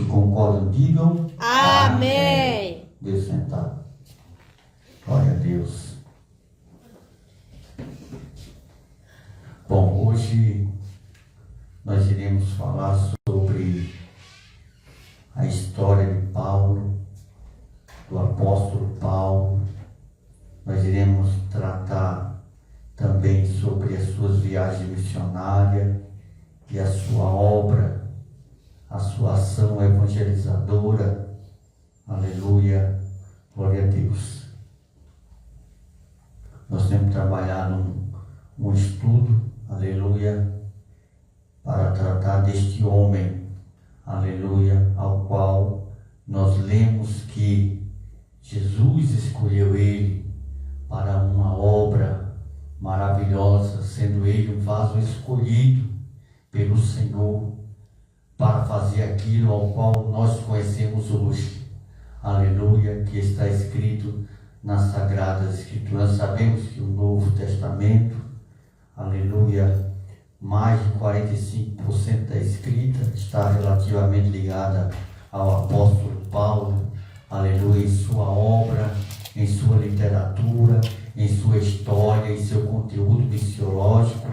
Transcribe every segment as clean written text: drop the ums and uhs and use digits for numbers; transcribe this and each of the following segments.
Concordam, digam amém. Deus sentado. Glória a Deus. Bom, hoje nós iremos falar sobre a história de Paulo, do apóstolo Paulo. Nós iremos tratar também sobre as suas viagens missionárias e a sua obra, a sua ação evangelizadora. Aleluia, glória a Deus. Nós temos trabalhado um estudo, aleluia, para tratar deste homem, aleluia, ao qual nós lemos que Jesus escolheu ele para uma obra maravilhosa, sendo ele um vaso escolhido pelo Senhor para fazer aquilo ao qual nós conhecemos hoje. Aleluia, que está escrito nas Sagradas Escrituras. Sabemos que o Novo Testamento, aleluia, mais de 45% da escrita está relativamente ligada ao apóstolo Paulo, aleluia, em sua obra, em sua literatura, em sua história, em seu conteúdo missiológico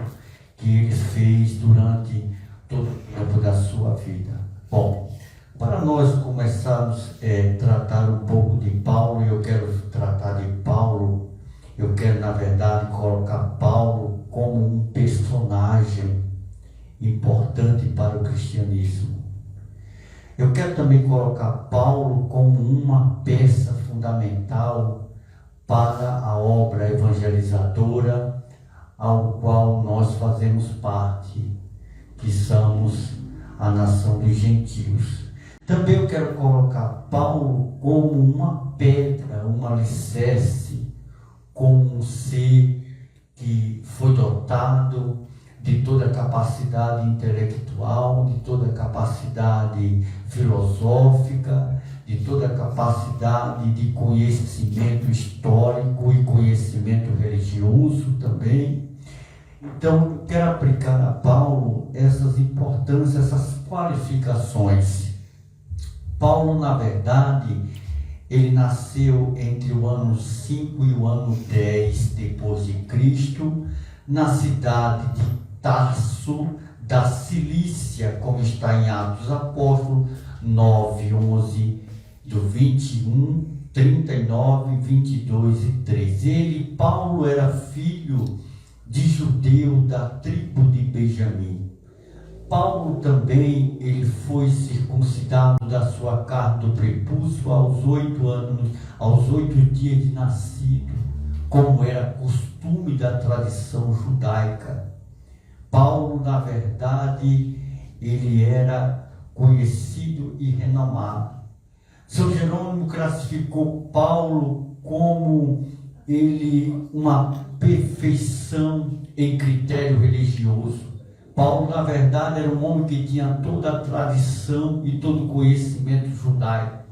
que ele fez durante todo o tempo da sua vida. Bom, para nós começarmos a tratar um pouco de Paulo, eu quero tratar de Paulo, eu quero na verdade colocar Paulo como um personagem importante para o cristianismo. Eu quero também colocar Paulo como uma peça fundamental para a obra evangelizadora ao qual nós fazemos parte, que somos a nação dos gentios. Também eu quero colocar Paulo como uma pedra, um alicerce, como um ser que foi dotado de toda a capacidade intelectual, de toda a capacidade filosófica, de toda a capacidade de conhecimento histórico e conhecimento religioso também. Então, eu quero aplicar a Paulo essas importâncias, essas qualificações. Paulo, na verdade, ele nasceu entre o ano 5 e o ano 10 depois de Cristo, na cidade de Tarso, da Cilícia, como está em Atos dos Apóstolos 9, 11, do 21, 39, 22 e 3. Ele, Paulo, era filho de judeu da tribo de Benjamim. Paulo também, ele foi circuncidado da sua carne do prepúcio aos 8 anos, aos 8 dias de nascido, como era costume da tradição judaica. Paulo, na verdade, ele era conhecido e renomado. São Jerônimo classificou Paulo como ele uma perfeição em critério religioso. Paulo, na verdade, era um homem que tinha toda a tradição e todo o conhecimento judaico.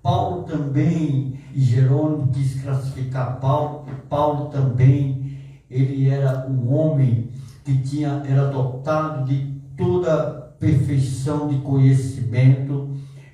Paulo também, e Jerônimo quis classificar Paulo também, ele era um homem que era dotado de toda a perfeição de conhecimento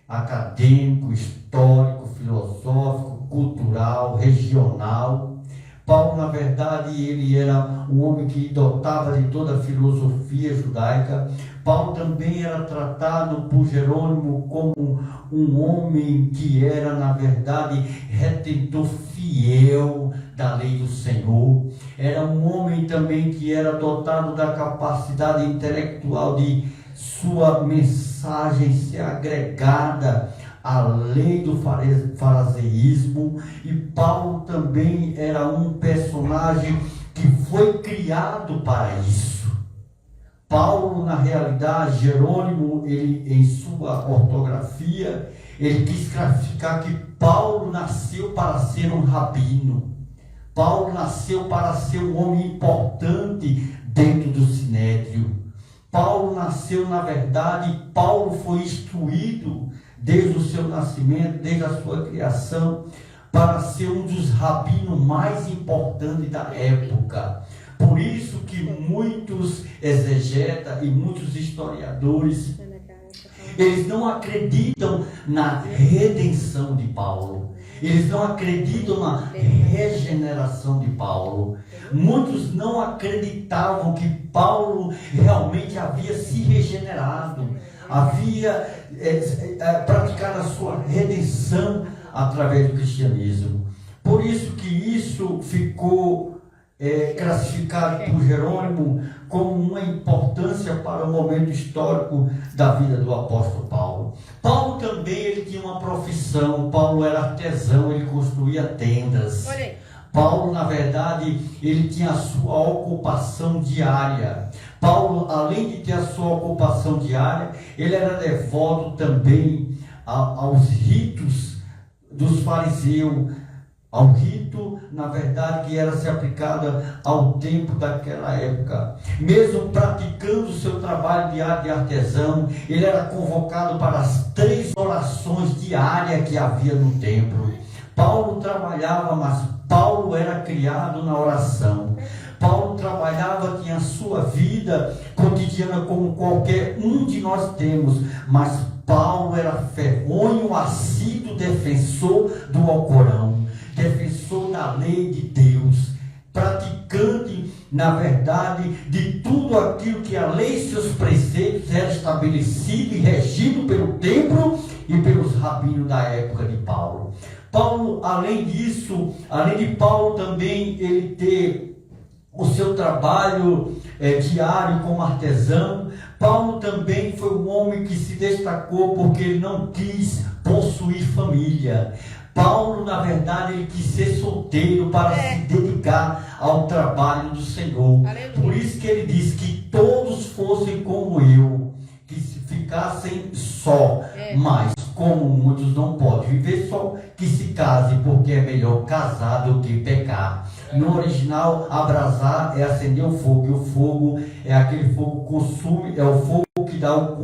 acadêmico, histórico, filosófico, cultural, regional. Paulo, na verdade, ele era um homem que dotava de toda a filosofia judaica. Paulo também era tratado por Jerônimo como um homem que era, na verdade, retentor fiel da lei do Senhor. Era um homem também que era dotado da capacidade intelectual de sua mensagem ser agregada a lei do fariseísmo. E Paulo também era um personagem que foi criado para isso. Paulo, na realidade, Jerônimo, ele, em sua ortografia, ele quis classificar que Paulo nasceu para ser um rabino. Paulo nasceu para ser um homem importante dentro do sinédrio. Paulo nasceu, na verdade, Paulo foi instruído desde o seu nascimento, desde a sua criação, para ser um dos rabinos mais importantes da época. Por isso que muitos exegetas e muitos historiadores, eles não acreditam na redenção de Paulo. Eles não acreditam na regeneração de Paulo. Muitos não acreditavam que Paulo realmente havia se regenerado, havia praticado a sua redenção através do cristianismo. Por isso que isso ficou classificado por Jerônimo como uma importância para o momento histórico da vida do apóstolo Paulo. Paulo também ele tinha uma profissão. Paulo era artesão, ele construía tendas. Paulo, na verdade, ele tinha a sua ocupação diária. Paulo, além de ter a sua ocupação diária, ele era devoto também aos ritos dos fariseus, ao rito, na verdade, que era se aplicada ao tempo daquela época. Mesmo praticando o seu trabalho diário de artesão, ele era convocado para as 3 orações diárias que havia no templo. Paulo trabalhava, mas Paulo era criado na oração. Paulo trabalhava, tinha a sua vida cotidiana como qualquer um de nós temos, mas Paulo era ferronho, assíduo defensor do Alcorão, defensor da lei de Deus, praticante, na verdade, de tudo aquilo que a lei e seus preceitos era estabelecido e regido pelo templo e pelos rabinos da época de Paulo. Paulo, além disso, além de Paulo também ele ter o seu trabalho diário como artesão, Paulo também foi um homem que se destacou porque ele não quis possuir família. Paulo, na verdade, ele quis ser solteiro para se dedicar ao trabalho do Senhor. Aleluia. Por isso que ele diz que todos fossem como eu, que ficassem só. Mas, como muitos não podem viver só, que se case, porque é melhor casar do que pecar. No original, abrasar é acender o fogo, e o fogo é aquele fogo que consume, é o fogo que dá o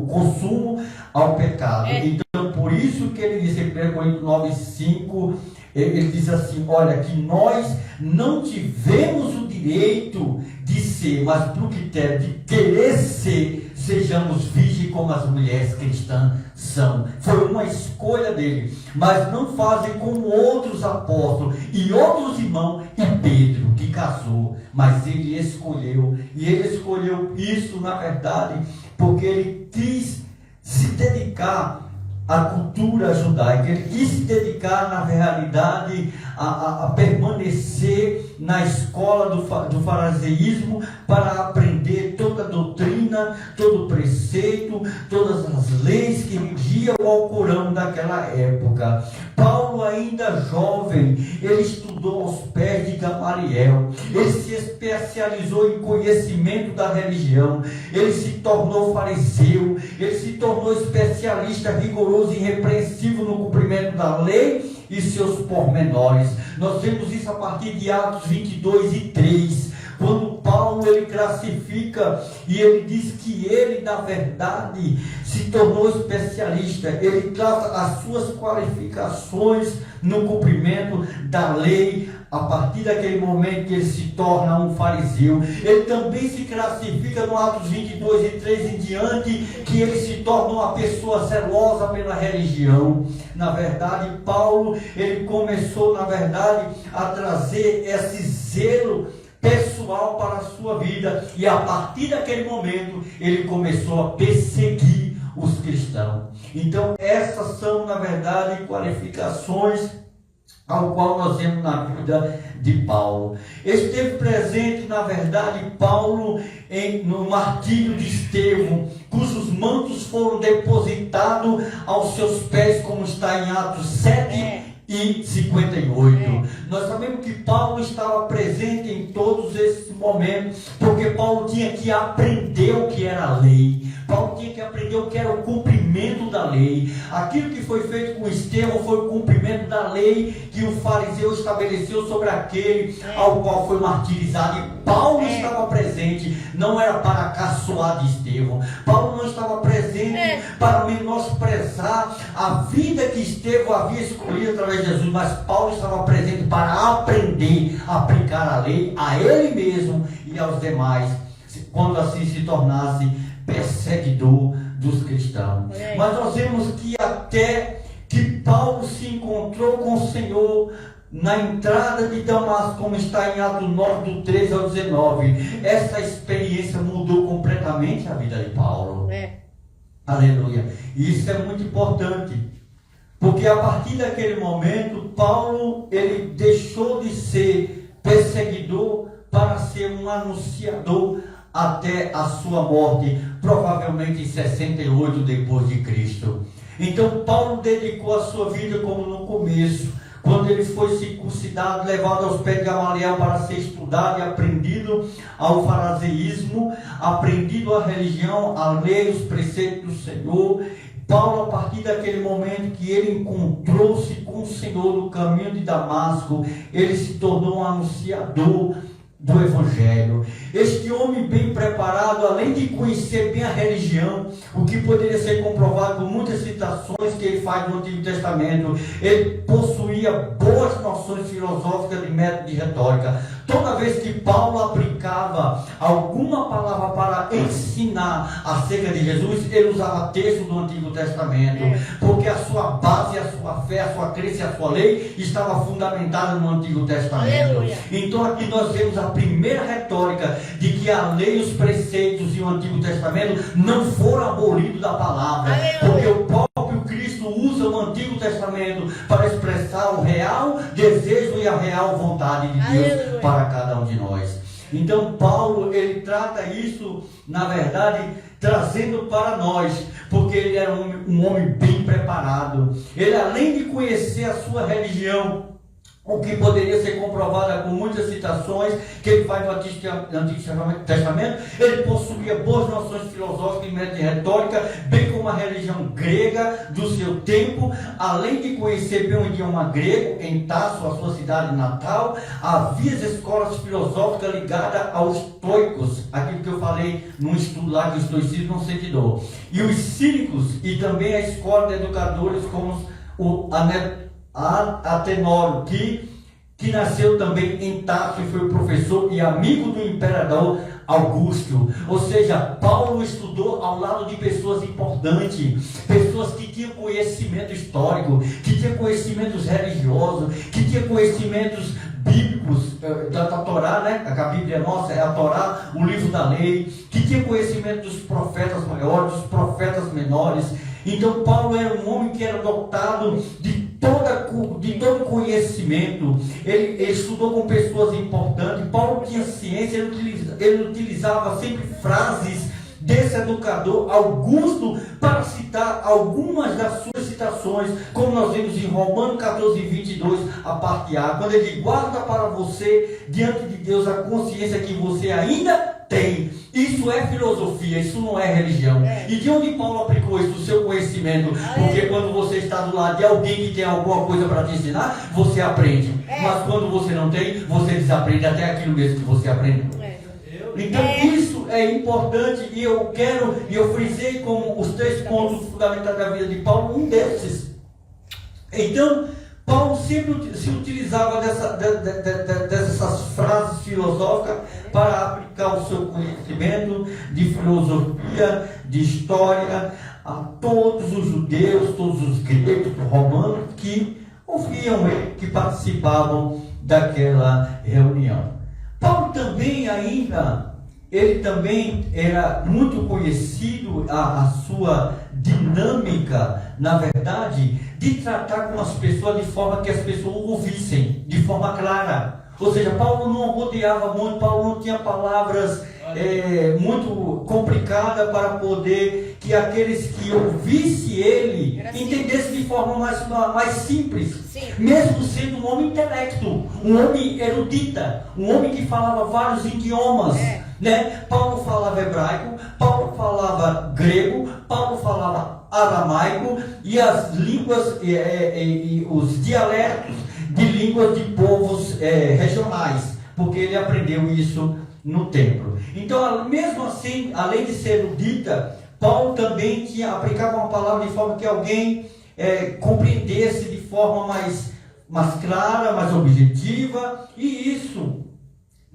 consumo ao pecado. Então, por isso que ele diz em 1 Coríntios 9:5, ele diz assim: olha, que nós não tivemos o direito de ser, mas por critério de querer ser, sejamos virgens como as mulheres cristãs são. Foi uma escolha dele, mas não fazem como outros apóstolos e outros irmãos, e Pedro que casou, mas ele escolheu, e ele escolheu isso, na verdade, porque ele quis se dedicar à cultura judaica, ele quis se dedicar, na realidade, a permanecer na escola do fariseísmo para aprender toda a doutrina, todo o preceito, todas as leis que regiam o Alcorão daquela época. Paulo, ainda jovem, ele estudou aos pés de Gamaliel, ele se especializou em conhecimento da religião, ele se tornou fariseu, ele se tornou especialista rigoroso e irrepreensível no cumprimento da lei e seus pormenores. Nós vemos isso a partir de Atos 22:3, quando Paulo ele classifica e ele diz que ele, na verdade, se tornou especialista. Ele trata as suas qualificações no cumprimento da lei. A partir daquele momento que ele se torna um fariseu, ele também se classifica no Atos 22:3 em diante, que ele se torna uma pessoa zelosa pela religião. Na verdade, Paulo, ele começou, na verdade, a trazer esse zelo pessoal para a sua vida, e a partir daquele momento, ele começou a perseguir os cristãos. Então, essas são, na verdade, qualificações ao qual nós vemos na vida de Paulo. Esteve presente, na verdade, Paulo no martírio de Estevão, cujos mantos foram depositados aos seus pés, como está em Atos 7:58. Nós sabemos que Paulo estava presente em todos esses momentos, porque Paulo tinha que aprender o que era a lei. Paulo tinha que aprender o que era o cumprimento da lei. Aquilo que foi feito com Estevão foi o cumprimento da lei que o fariseu estabeleceu sobre aquele ao qual foi martirizado. E Paulo estava presente, não era para caçoar de Estevão. Paulo não estava presente para menosprezar a vida que Estevão havia escolhido através de Jesus, mas Paulo estava presente para aprender a aplicar a lei a ele mesmo e aos demais, quando assim se tornasse perseguidor dos cristãos. Mas nós vemos que até que Paulo se encontrou com o Senhor na entrada de Damasco, como está em Atos 9, do 13 ao 19, essa experiência mudou completamente a vida de Paulo. Aleluia. E isso é muito importante, porque a partir daquele momento, Paulo, ele deixou de ser perseguidor para ser um anunciador até a sua morte, provavelmente em 68 depois de Cristo. Então Paulo dedicou a sua vida como no começo, quando ele foi circuncidado, levado aos pés de Gamaliel para ser estudado e aprendido ao fariseísmo, aprendido a religião, a lei, os preceitos do Senhor. Paulo, a partir daquele momento que ele encontrou-se com o Senhor no caminho de Damasco, ele se tornou um anunciador do Evangelho. Este homem bem preparado, além de conhecer bem a religião, o que poderia ser comprovado por muitas citações que ele faz no Antigo Testamento, ele possuía boas noções filosóficas de método de retórica. Toda vez que Paulo aplicava alguma palavra para ensinar acerca de Jesus, ele usava texto do Antigo Testamento, porque a sua base, a sua fé, a sua crença e a sua lei estava fundamentada no Antigo Testamento. Aleluia. Então aqui nós vemos a primeira retórica de que a lei, os preceitos e o Antigo Testamento não foram abolidos da palavra. Aleluia. Porque o próprio Cristo usa o Antigo Testamento para expressar o real desejo e a real vontade de Deus. Aleluia. Para cada um de nós. Então Paulo, ele trata isso, na verdade, trazendo para nós, porque ele era um homem bem preparado. Ele, além de conhecer a sua religião, o que poderia ser comprovado com muitas citações que ele faz no Antigo Testamento, ele possuía boas noções filosóficas e método de retórica, bem como a religião grega do seu tempo. Além de conhecer bem o idioma grego, em Tarso, a sua cidade natal, havia as escolas filosóficas ligadas aos estoicos, aquilo que eu falei num estudo lá que o estoicismo não sente dor, e os cínicos, e também a escola de educadores como o Atenório, que nasceu também em Tarso e foi professor e amigo do imperador Augusto. Ou seja, Paulo estudou ao lado de pessoas importantes, pessoas que tinham conhecimento histórico, que tinham conhecimentos religiosos, que tinham conhecimentos bíblicos da Torá, né? A Bíblia nossa é a Torá, o livro da lei, que tinha conhecimento dos profetas maiores, dos profetas menores. Então Paulo era um homem que era dotado de todo conhecimento. Ele estudou com pessoas importantes. Paulo tinha ciência, ele utilizava sempre frases desse educador Augusto para citar algumas das suas citações, como nós vemos em Romanos 14, 22, a parte A, quando ele diz: guarda para você diante de Deus a consciência que você ainda tem. Isso é filosofia, isso não é religião. E de onde Paulo aplicou isso? O seu conhecimento. Porque quando você está do lado de alguém que tem alguma coisa para te ensinar, você aprende. Mas quando você não tem, você desaprende até aquilo mesmo que você aprendeu. Então isso é importante, e eu frisei como os 3 pontos fundamentais da vida de Paulo, um desses. Então Paulo sempre se utilizava dessas frases filosóficas para aplicar o seu conhecimento de filosofia, de história, a todos os judeus, todos os gregos, romanos que ouviam ele, que participavam daquela reunião. Paulo também ele também era muito conhecido, a sua dinâmica, na verdade, de tratar com as pessoas de forma que as pessoas ouvissem, de forma clara. Ou seja, Paulo não rodeava muito, Paulo não tinha palavras muito complicadas para poder que aqueles que ouvissem ele entendessem de forma mais simples. Sim. Mesmo sendo um homem intelecto, um homem erudita, um homem que falava vários idiomas. Né? Paulo falava hebraico, Paulo falava grego, Paulo falava aramaico e as línguas e os dialetos de línguas de povos regionais, porque ele aprendeu isso no templo. Então, mesmo assim, além de ser erudita, Paulo também aplicava uma palavra de forma que alguém compreendesse de forma mais clara, mais objetiva, e isso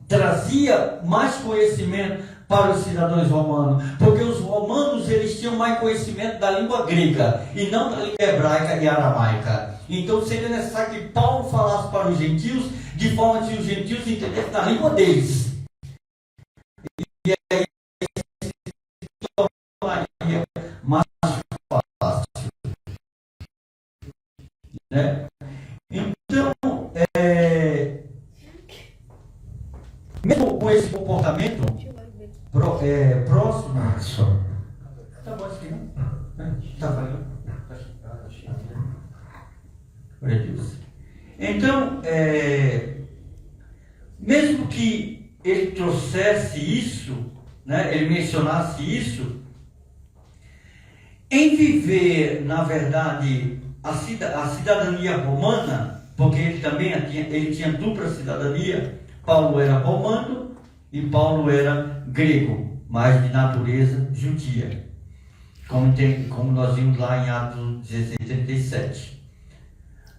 trazia mais conhecimento para os cidadãos romanos, porque os romanos eles tinham mais conhecimento da língua grega e não da língua hebraica e aramaica. Então seria necessário que Paulo falasse para os gentios de forma que os gentios entendessem na língua deles. E aí se tornaria mais fácil, né? Então, mesmo com esse comportamento próximo, tá bom aqui, não? Tá valendo? Glória a Deus. Então, mesmo que ele trouxesse isso, né, ele mencionasse isso, em viver, na verdade, a cidadania romana, porque ele também tinha dupla cidadania. Paulo era romano e Paulo era grego, mas de natureza judia, como nós vimos lá em Atos 16:37.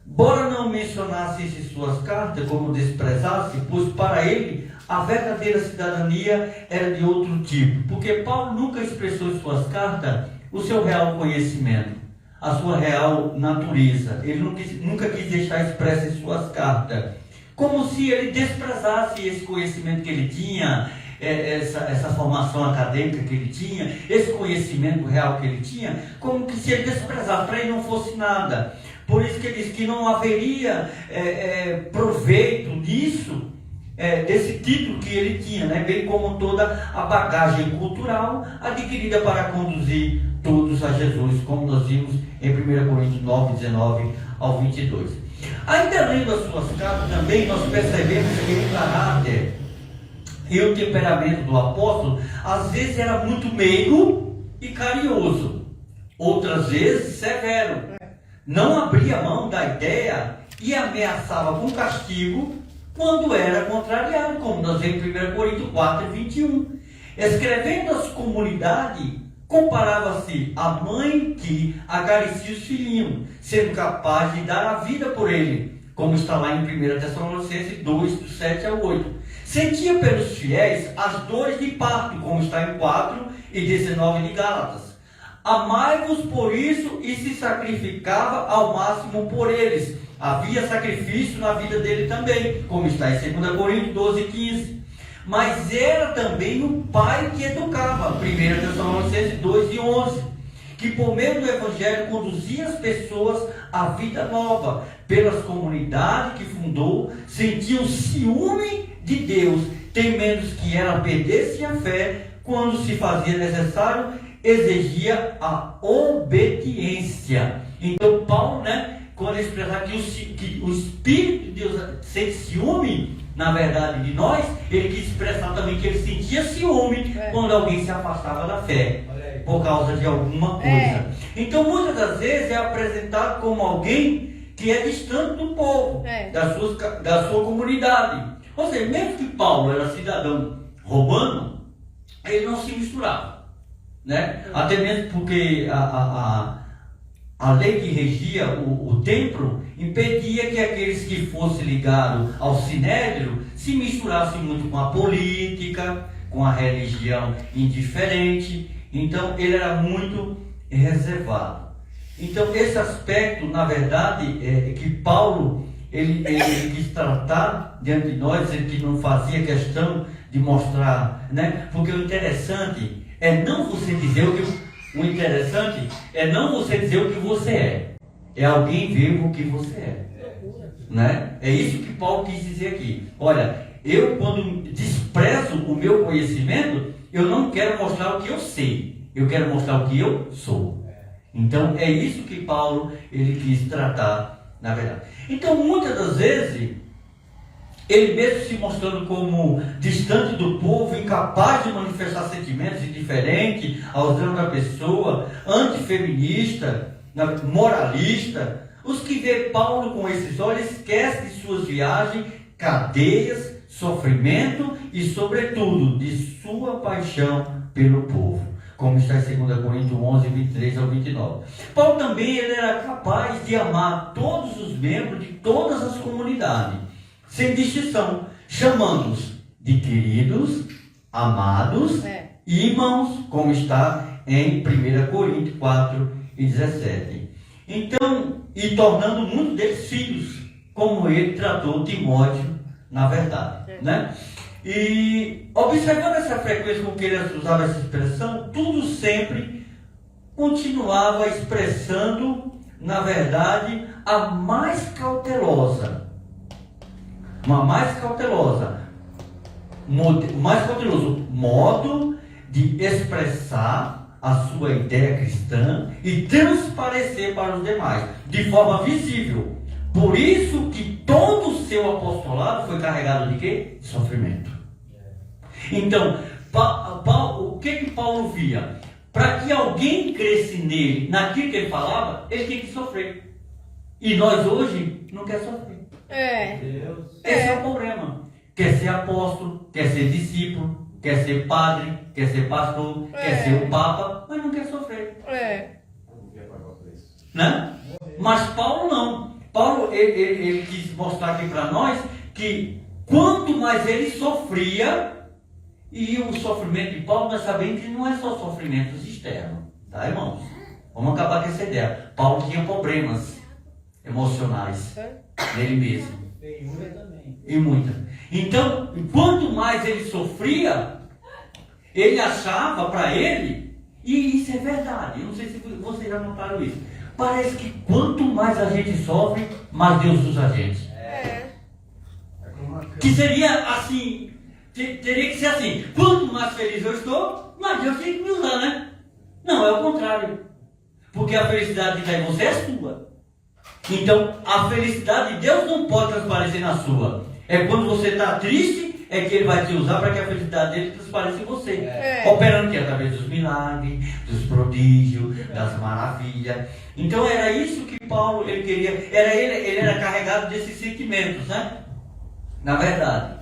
Embora não mencionasse isso em suas cartas, como desprezasse, pois para ele a verdadeira cidadania era de outro tipo, porque Paulo nunca expressou em suas cartas o seu real conhecimento, a sua real natureza. Ele nunca quis deixar expresso em suas cartas, como se ele desprezasse esse conhecimento que ele tinha, essa formação acadêmica que ele tinha, esse conhecimento real que ele tinha, como que se ele desprezasse, para ele não fosse nada. Por isso que ele diz que não haveria proveito nisso, desse título que ele tinha, né? Bem como toda a bagagem cultural adquirida para conduzir todos a Jesus, como nós vimos em 1 Coríntios 9:19 ao 22. Ainda lendo as suas cartas também, nós percebemos que o caráter e o temperamento do apóstolo, às vezes era muito meigo e carinhoso, outras vezes severo. Não abria mão da ideia e ameaçava com castigo quando era contrariado, como nós vemos em 1 Coríntios 4:21. Escrevendo às comunidades, comparava-se à mãe que acaricia os filhinhos, sendo capaz de dar a vida por ele, como está lá em 1 Tessalonicenses 2:7 ao 8. Sentia pelos fiéis as dores de parto, como está em 4:19 de Gálatas. Amai-vos por isso e se sacrificava ao máximo por eles. Havia sacrifício na vida dele também, como está em 2 Coríntios 12:15. Mas era também o pai que educava, 1 Tessalonicenses 2:11, que por meio do Evangelho conduzia as pessoas à vida nova. Pelas comunidades que fundou, sentia o ciúme de Deus, temendo que ela perdesse a fé quando se fazia necessário, exigia a obediência. Então Paulo, quando ele expressava que o Espírito de Deus sente ciúme, na verdade, de nós, ele quis expressar também que ele sentia ciúme quando alguém se afastava da fé, por causa de alguma coisa. Então muitas das vezes é apresentado como alguém que é distante do povo, da sua comunidade. Ou seja, mesmo que Paulo era cidadão romano, ele não se misturava. Até mesmo porque a lei que regia o templo impedia que aqueles que fossem ligados ao sinédrio se misturassem muito com a política, com a religião indiferente. Então ele era muito reservado. Então esse aspecto, na verdade, que Paulo ele quis tratar diante de nós, ele que não fazia questão de mostrar, porque o interessante é não você dizer o interessante é não você dizer o que você é alguém ver o que você é. É isso que Paulo quis dizer aqui. Olha, eu quando desprezo o meu conhecimento, eu não quero mostrar o que eu sei, eu quero mostrar o que eu sou. Então é isso que Paulo ele quis tratar, na verdade. Então muitas das vezes ele mesmo se mostrando como distante do povo, incapaz de manifestar sentimentos indiferentes aos dramas da pessoa, antifeminista, moralista. Os que vê Paulo com esses olhos esquecem de suas viagens, cadeias, sofrimento e, sobretudo, de sua paixão pelo povo, como está em 2 Coríntios 11:23 ao 29. Paulo também ele era capaz de amar todos os membros de todas as comunidades, sem distinção, chamando-os de queridos, amados e irmãos, como está em 1 Coríntios 4:17. Então, e tornando muitos deles filhos, como ele tratou Timóteo na verdade, né? E observando essa frequência com que ele usava essa expressão, tudo sempre continuava expressando, na verdade, a mais cautelosa, mais cauteloso modo de expressar a sua ideia cristã e transparecer para os demais, de forma visível. Por isso que todo o seu apostolado foi carregado de quê? De sofrimento. Então, o que Paulo via? Para que alguém cresce nele, naquilo que ele falava, ele tinha que sofrer. E nós hoje não quer sofrer. Esse é o problema. Quer ser apóstolo, quer ser discípulo, quer ser padre, quer ser pastor, quer ser o papa, mas não quer sofrer. Né? Mas Paulo não. Paulo ele quis mostrar aqui para nós que quanto mais ele sofria, e o sofrimento de Paulo, nós sabemos que não é só sofrimentos externos, tá, irmãos? Vamos acabar com essa ideia. Paulo tinha problemas emocionais nele mesmo. E muita. Então, quanto mais ele sofria, ele achava para ele, e isso é verdade, eu não sei se vocês já notaram isso, parece que quanto mais a gente sofre, mais Deus usa a gente. Que seria assim, teria que ser assim, quanto mais feliz eu estou, mais Deus tem que me usar, né? Não, é o contrário. Porque a felicidade que dá em você é sua. Então, a felicidade de Deus não pode transparecer na sua. É quando você está triste, é que Ele vai te usar para que a felicidade dele transpareça em você. Operando que através dos milagres, dos prodígios, das maravilhas. Então, era isso que Paulo ele queria. Ele era carregado desses sentimentos, né? Na verdade.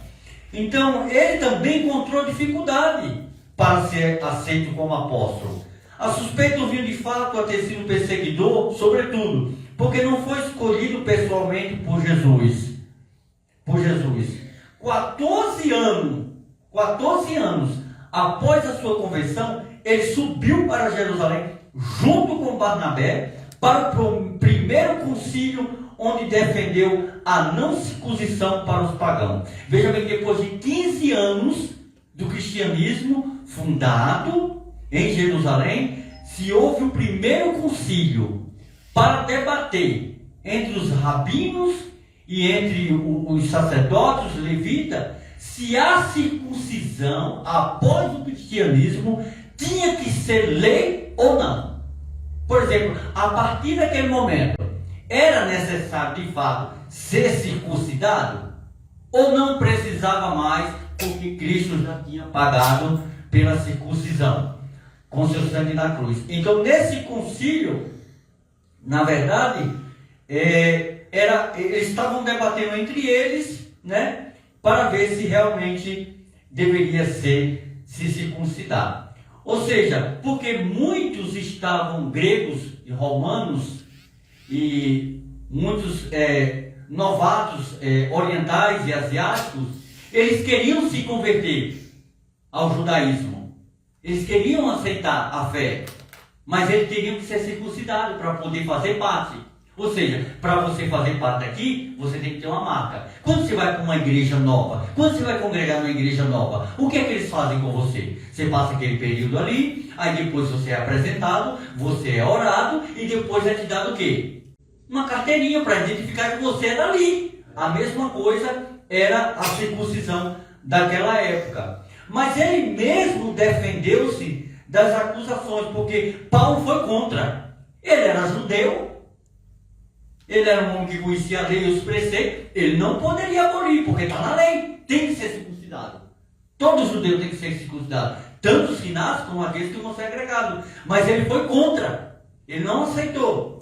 Então, ele também encontrou dificuldade para ser aceito como apóstolo. A suspeita o viu de fato a ter sido perseguidor, sobretudo, porque não foi escolhido pessoalmente por Jesus. 14 anos após a sua conversão, ele subiu para Jerusalém, junto com Barnabé, para o primeiro concílio, onde defendeu a não circuncisão para os pagãos. Veja bem, depois de 15 anos do cristianismo fundado em Jerusalém, se houve o primeiro concílio para debater entre os rabinos e entre os sacerdotes, os levitas, se a circuncisão após o cristianismo tinha que ser lei ou não. Por exemplo, a partir daquele momento, era necessário de fato ser circuncidado ou não precisava mais, porque Cristo já tinha pagado pela circuncisão com seu sangue na cruz. Então, nesse concílio, na verdade, eles estavam debatendo entre eles, né, para ver se realmente deveria se circuncidar. Ou seja, porque muitos estavam gregos e romanos e muitos novatos orientais e asiáticos, eles queriam se converter ao judaísmo. Eles queriam aceitar a fé, mas eles teriam que ser circuncidados para poder fazer parte. Ou seja, para você fazer parte aqui, você tem que ter uma marca. Quando você vai para uma igreja nova, quando você vai congregar numa igreja nova, o que é que eles fazem com você? Você passa aquele período ali, aí depois você é apresentado, você é orado, e depois é te dado o quê? Uma carteirinha para identificar que você é dali. A mesma coisa era a circuncisão daquela época. Mas ele mesmo defendeu-se das acusações, porque Paulo foi contra. Ele era judeu, ele era um homem que conhecia a lei e os preceitos, ele não poderia abolir, porque está na lei, tem que ser circuncidado. Todo judeu tem que ser circuncidado, tanto os que nascem como aqueles que vão ser agregados. Mas ele foi contra, ele não aceitou.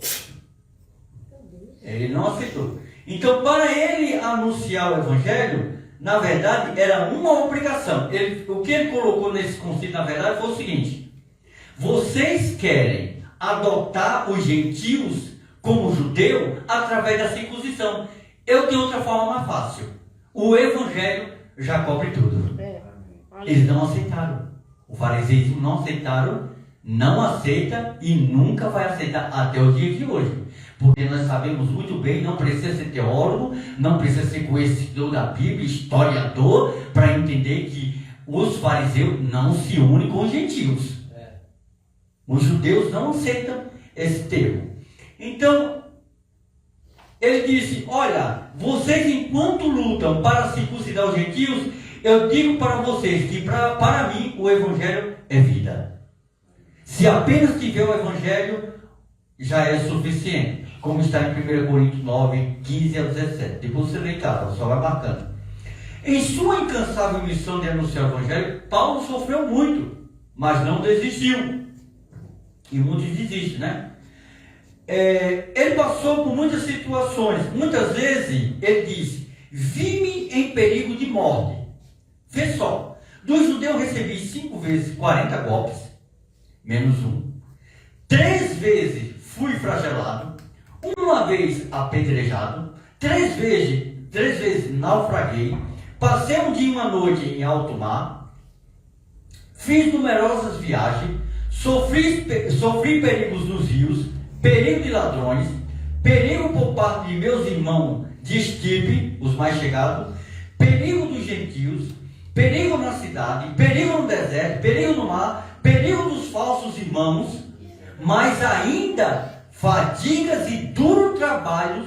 Ele não aceitou. Então, para ele anunciar o evangelho, na verdade, era uma obrigação. O que ele colocou nesse concílio, na verdade, foi o seguinte: vocês querem adotar os gentios como judeu através da circuncisão. Eu tenho outra forma mais fácil. O evangelho já cobre tudo. Eles não aceitaram. O fariseísmo não aceitaram, não aceita e nunca vai aceitar até o dia de hoje. Porque nós sabemos muito bem, não precisa ser teólogo, não precisa ser conhecedor da Bíblia, historiador, para entender que os fariseus não se unem com os gentios. Os judeus não aceitam esse termo. Então, ele disse, olha, vocês enquanto lutam para circuncidar os gentios, eu digo para vocês que para mim o Evangelho é vida. Se apenas tiver o Evangelho, já é suficiente. Como está em 1 Coríntios 9, 15 a 17. Depois você lê em casa, só vai marcando. Em sua incansável missão de anunciar o Evangelho, Paulo sofreu muito, mas não desistiu. E muitos desistem, né? Ele passou por muitas situações. Muitas vezes ele disse, vi-me em perigo de morte. Vê só, dos judeus recebi 5 vezes 40 golpes, menos 1. 3 vezes fui flagelado, 1 vez apedrejado, 3 vezes naufraguei, passei um dia e uma noite em alto mar, fiz numerosas viagens, sofri perigos nos rios, perigo de ladrões, perigo por parte de meus irmãos de estirpe, os mais chegados, perigo dos gentios, perigo na cidade, perigo no deserto, perigo no mar, perigo dos falsos irmãos, mas ainda fadigas e duros trabalhos,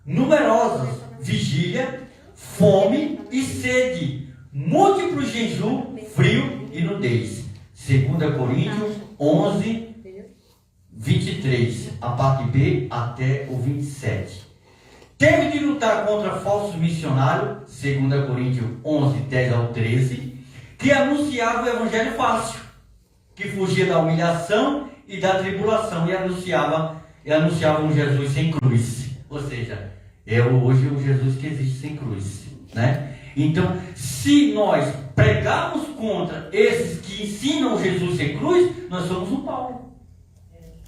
numerosas, vigília, fome e sede, múltiplos jejum, frio e nudez. 2 Coríntios 11, 23, a parte B até o 27. Teve de lutar contra falsos missionários, 2 Coríntios 11, 10 ao 13, que anunciavam o evangelho fácil, que fugia da humilhação e da tribulação e anunciavam um Jesus sem cruz. Ou seja, é hoje o Jesus que existe sem cruz, né? Então, se nós pregarmos contra esses que ensinam Jesus sem cruz, nós somos um Paulo.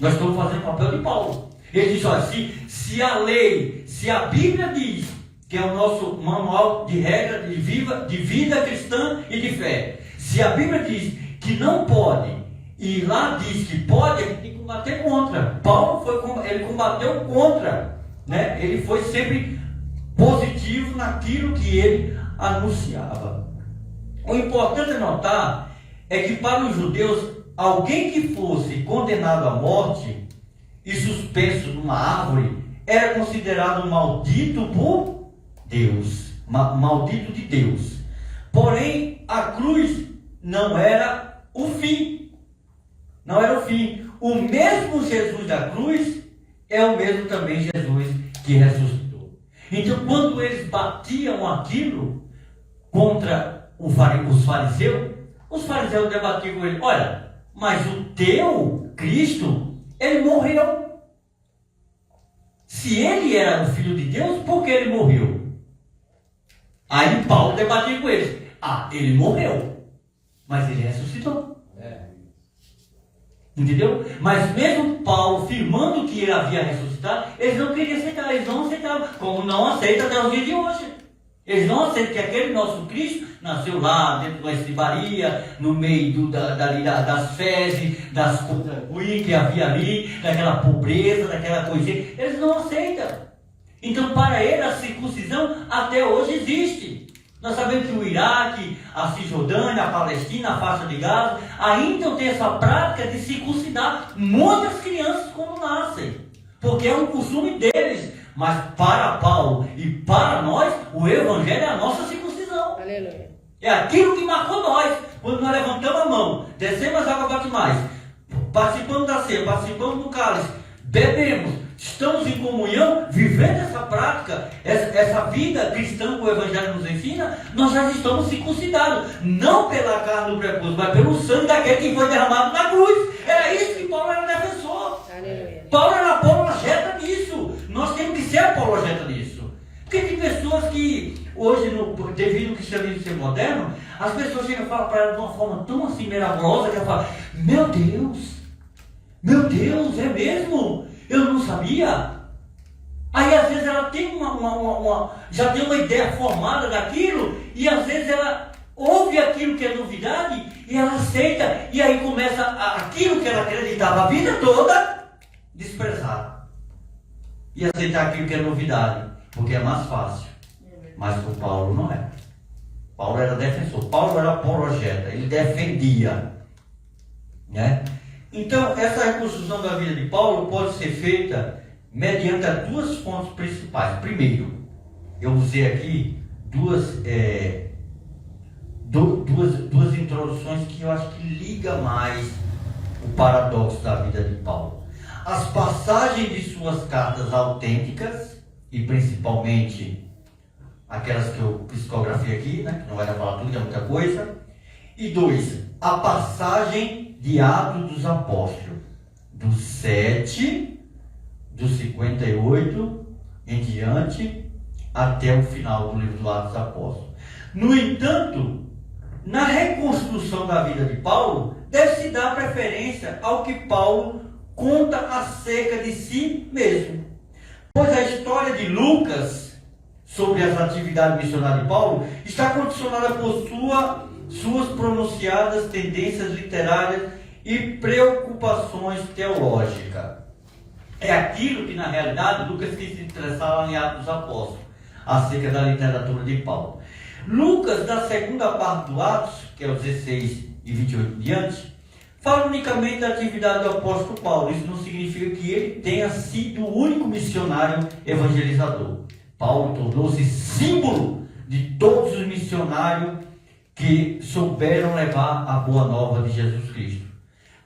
Nós estamos fazendo o papel de Paulo. Ele diz, olha, se a lei, se a Bíblia diz, que é o nosso manual de regra de vida cristã e de fé, se a Bíblia diz que não pode, e lá diz que pode, a gente tem que combater contra. Paulo ele combateu contra, né? Ele foi sempre positivo naquilo que ele anunciava. O importante é notar é que para os judeus, alguém que fosse condenado à morte e suspenso numa árvore era considerado maldito por Deus, maldito de Deus. Porém, a cruz não era o fim. Não era o fim. O mesmo Jesus da cruz é o mesmo também Jesus que ressuscitou. Então, quando eles batiam aquilo contra os fariseus debatiam com ele, olha, mas o teu Cristo, ele morreu. Se ele era o Filho de Deus, por que ele morreu? Aí Paulo debatia com eles. Ele morreu, mas ele ressuscitou. Entendeu? Mas mesmo Paulo afirmando que ele havia ressuscitado, eles não queriam aceitar, eles não aceitavam, como não aceitam até os dias de hoje. Eles não aceitam que aquele nosso Cristo nasceu lá dentro da estribaria, no meio das fezes, das ruínas que havia ali, daquela pobreza, daquela coisinha. Eles não aceitam. Então, para eles, a circuncisão até hoje existe. Nós sabemos que o Iraque, a Cisjordânia, a Palestina, a faixa de Gaza, ainda tem essa prática de circuncidar muitas crianças quando nascem, porque é um costume deles. Mas para Paulo e para nós, o Evangelho é a nossa circuncisão. Aleluia. É aquilo que marcou nós, quando nós levantamos a mão, descemos as águas batismais, participamos da ceia, participamos do cálice, bebemos, estamos em comunhão, vivendo essa prática, essa vida cristã que o Evangelho nos ensina, nós já estamos circuncidados, não pela carne do prepúcio, mas pelo sangue daquele que foi derramado na cruz. Era isso que Paulo era defensor. Aleluia. Paulo era apologeta disso. Nós temos que ser apologeta disso. Porque tem pessoas que hoje, devido ao cristianismo ser moderno, as pessoas chegam e falam para ela de uma forma tão assim miraculosa que ela fala, meu Deus, é mesmo? Eu não sabia. Aí às vezes ela tem já tem uma ideia formada daquilo, e às vezes ela ouve aquilo que é novidade e ela aceita, e aí começa aquilo que ela acreditava a vida toda, desprezar. E aceitar aquilo que é novidade, porque é mais fácil. Mas o Paulo não é. Paulo era defensor, Paulo era apologeta, ele defendia. Né? Então, essa reconstrução da vida de Paulo pode ser feita mediante as duas fontes principais. Primeiro, eu usei aqui duas introduções que eu acho que liga mais o paradoxo da vida de Paulo. As passagens de suas cartas autênticas, e principalmente aquelas que eu psicografei aqui, né, que não vai dar para falar tudo, que é muita coisa. E 2, a passagem de Atos dos Apóstolos, do 7, do 58 em diante, até o final do livro do Atos dos Apóstolos. No entanto, na reconstrução da vida de Paulo, deve-se dar preferência ao que Paulo conta acerca de si mesmo. Pois a história de Lucas sobre as atividades missionárias de Paulo está condicionada por suas pronunciadas tendências literárias e preocupações teológicas. É aquilo que, na realidade, Lucas quis se interessar lá em Atos dos Apóstolos, acerca da literatura de Paulo. Lucas, na segunda parte do Atos, que é o 16 e 28 em diante, fala unicamente da atividade do apóstolo Paulo. Isso não significa que ele tenha sido o único missionário evangelizador. Paulo tornou-se símbolo de todos os missionários que souberam levar a boa nova de Jesus Cristo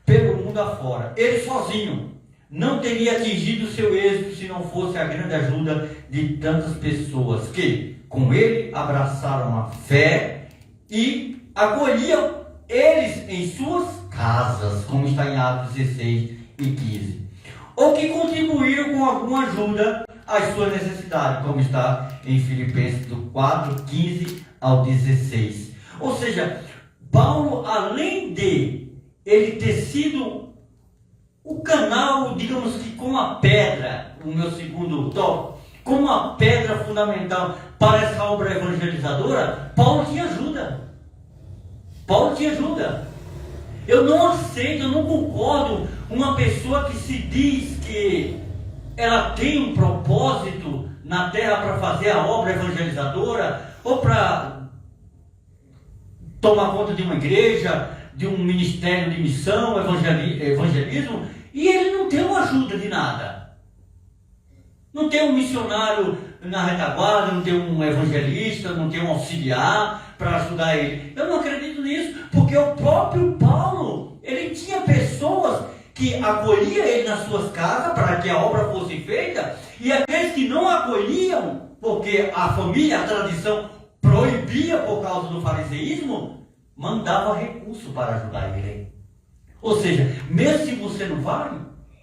pelo mundo afora. Ele sozinho não teria atingido seu êxito se não fosse a grande ajuda de tantas pessoas que, com ele, abraçaram a fé e acolhiam eles em suas casas, como está em Atos 16 e 15. Ou que contribuíram com alguma ajuda às suas necessidades, como está em Filipenses do 4, 15 ao 16. Ou seja, Paulo, além de ele ter sido o canal, digamos que como a pedra, o meu segundo tópico, como a pedra fundamental para essa obra evangelizadora, Paulo tinha ajuda. Paulo tinha ajuda. Eu não aceito, eu não concordo uma pessoa que se diz que ela tem um propósito na terra para fazer a obra evangelizadora ou para tomar conta de uma igreja, de um ministério de missão, evangelismo, e ele não tem uma ajuda de nada. Não tem um missionário na retaguarda, não tem um evangelista, não tem um auxiliar para ajudar ele. Eu não acredito nisso, porque o próprio Paulo, ele tinha pessoas que acolhiam ele nas suas casas para que a obra fosse feita, e aqueles que não acolhiam, porque a família, a tradição proibia por causa do fariseísmo, mandava recurso para ajudar ele. Ou seja, mesmo se você não vai,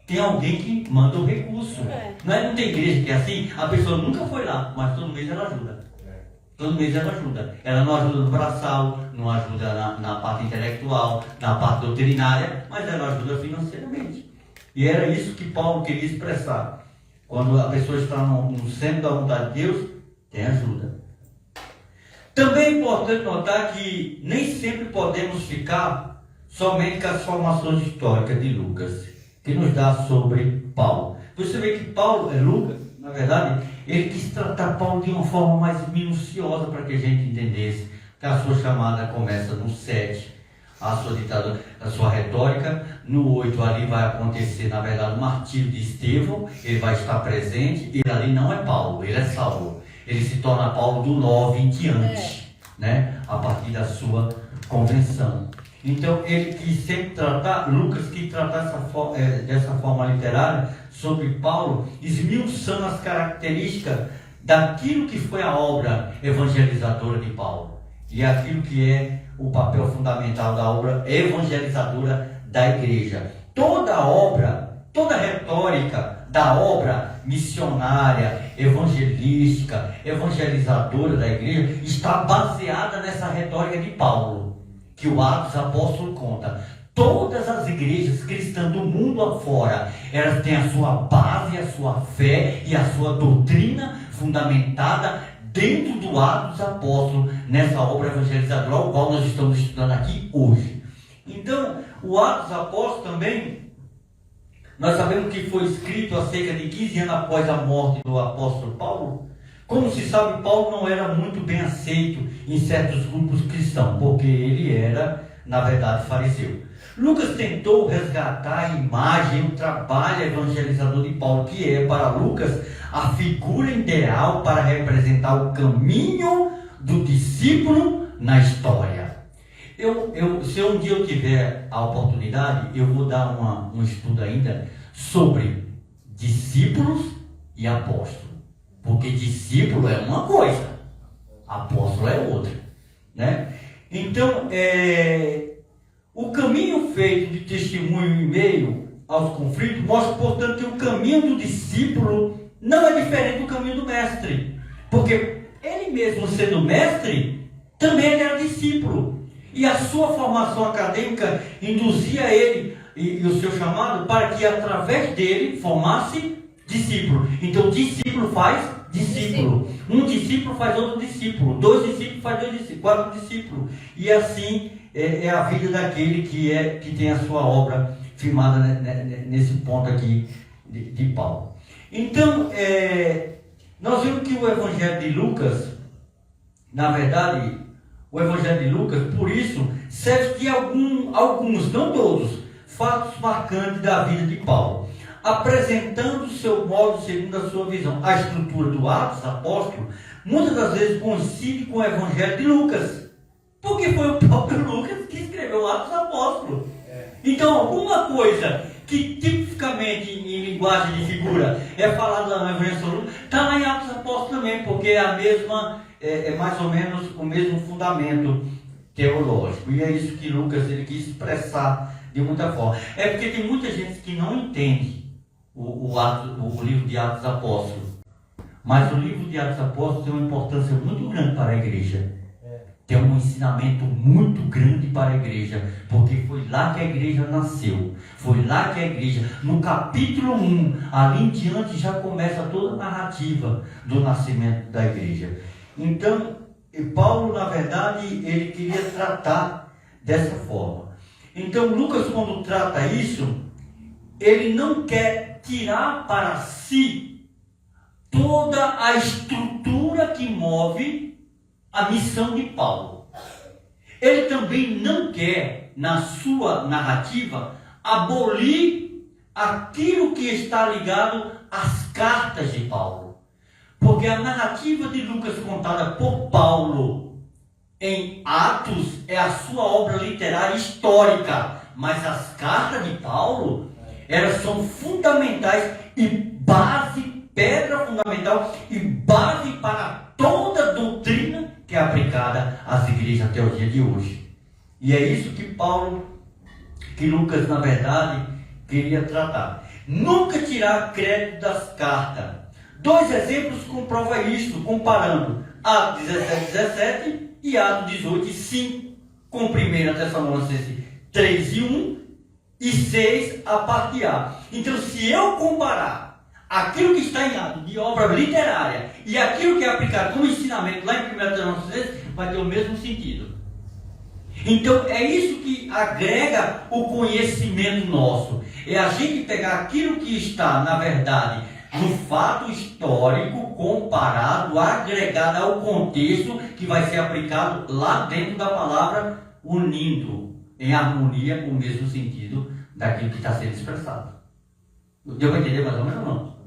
tem alguém que manda o recurso. Não tem igreja que é assim, a pessoa nunca foi lá, mas todo mês ela ajuda. Todo mês ela ajuda. Ela não ajuda no braçal, não ajuda na parte intelectual, na parte doutrinária, mas ela ajuda financeiramente. E era isso que Paulo queria expressar. Quando a pessoa está no centro da vontade de Deus, tem ajuda. Também é importante notar que nem sempre podemos ficar somente com as formações históricas de Lucas, que nos dá sobre Paulo. Você vê que Lucas, na verdade, ele quis tratar Paulo de uma forma mais minuciosa para que a gente entendesse que a sua chamada começa no 7, a sua ditadura, a sua retórica. No 8 ali vai acontecer, na verdade, o martírio de Estevão, ele vai estar presente, e ali não é Paulo, ele é Saulo. Ele se torna Paulo do 9 em diante, né? A partir da sua convenção. Então ele quis sempre tratar, Lucas quis tratar dessa forma literária sobre Paulo, esmiuçando as características daquilo que foi a obra evangelizadora de Paulo. E aquilo que é o papel fundamental da obra evangelizadora da igreja. Toda a obra, toda a retórica da obra missionária, evangelística, evangelizadora da igreja está baseada nessa retórica de Paulo, que o Atos Apóstolo conta. Todas as igrejas cristãs do mundo afora, elas têm a sua base, a sua fé e a sua doutrina fundamentada dentro do Atos dos Apóstolos, nessa obra evangelizadora, ao qual nós estamos estudando aqui hoje. Então, o Atos dos Apóstolos também, nós sabemos que foi escrito há cerca de 15 anos após a morte do apóstolo Paulo. Como se sabe, Paulo não era muito bem aceito em certos grupos cristãos, porque ele era, na verdade, fariseu. Lucas tentou resgatar a imagem, o trabalho evangelizador de Paulo, que é para Lucas a figura ideal para representar o caminho do discípulo na história. Se um dia eu tiver a oportunidade, eu vou dar um estudo ainda sobre discípulos e apóstolos. Porque discípulo é uma coisa, apóstolo é outra, né? Então, o caminho feito de testemunho em meio aos conflitos mostra, portanto, que o caminho do discípulo não é diferente do caminho do mestre. Porque ele mesmo sendo mestre, também ele era discípulo. E a sua formação acadêmica induzia ele e o seu chamado para que através dele formasse discípulo. Então, discípulo faz discípulo. Um discípulo faz outro discípulo. 2 discípulos faz 2 discípulos. 4 discípulos. E assim é a vida daquele que tem a sua obra firmada nesse ponto aqui de Paulo. Então, nós vemos que o Evangelho de Lucas, na verdade, o Evangelho de Lucas, por isso, serve de alguns, não todos, fatos marcantes da vida de Paulo, apresentando o seu modo segundo a sua visão. A estrutura do Atos Apóstolo muitas das vezes coincide com o Evangelho de Lucas, porque foi o próprio Lucas que escreveu o Atos Apóstolo. Então, alguma coisa que tipicamente em linguagem de figura é falada no Evangelho de Lucas, está lá em Atos Apóstolos também, porque é a mesma, é mais ou menos o mesmo fundamento teológico. E é isso que Lucas ele quis expressar de muita forma. É porque tem muita gente que não entende o livro de Atos Apóstolos. Mas o livro de Atos Apóstolos tem uma importância muito grande para a igreja. Tem um ensinamento muito grande para a igreja, porque foi lá que a igreja nasceu. Foi lá que a igreja, no capítulo 1, ali em diante, já começa toda a narrativa do nascimento da igreja. Então, Paulo, na verdade, ele queria tratar dessa forma. Então, Lucas, quando trata isso, ele não quer tirar para si toda a estrutura que move a missão de Paulo. Ele também não quer, na sua narrativa, abolir aquilo que está ligado às cartas de Paulo. Porque a narrativa de Lucas contada por Paulo em Atos é a sua obra literária histórica. Mas as cartas de Paulo, elas são fundamentais e base, pedra fundamental e base para toda a doutrina que é aplicada às igrejas até o dia de hoje. E é isso que Lucas, na verdade, queria tratar. Nunca tirar crédito das cartas. 2 exemplos comprovam isto, comparando Atos 17 e Atos 18:5, com 1 Tessalonicenses 3:1 e 6, a parte A. Então, se eu comparar aquilo que está em Atos de obra literária e aquilo que é aplicado como ensinamento lá em 1 Tessalonicenses, vai ter o mesmo sentido. Então é isso que agrega o conhecimento nosso. É a gente pegar aquilo que está, na verdade, no fato histórico, comparado, agregado ao contexto que vai ser aplicado lá dentro da palavra, unindo em harmonia com o mesmo sentido daquilo que está sendo expressado. Deu para entender mais ou menos ou não?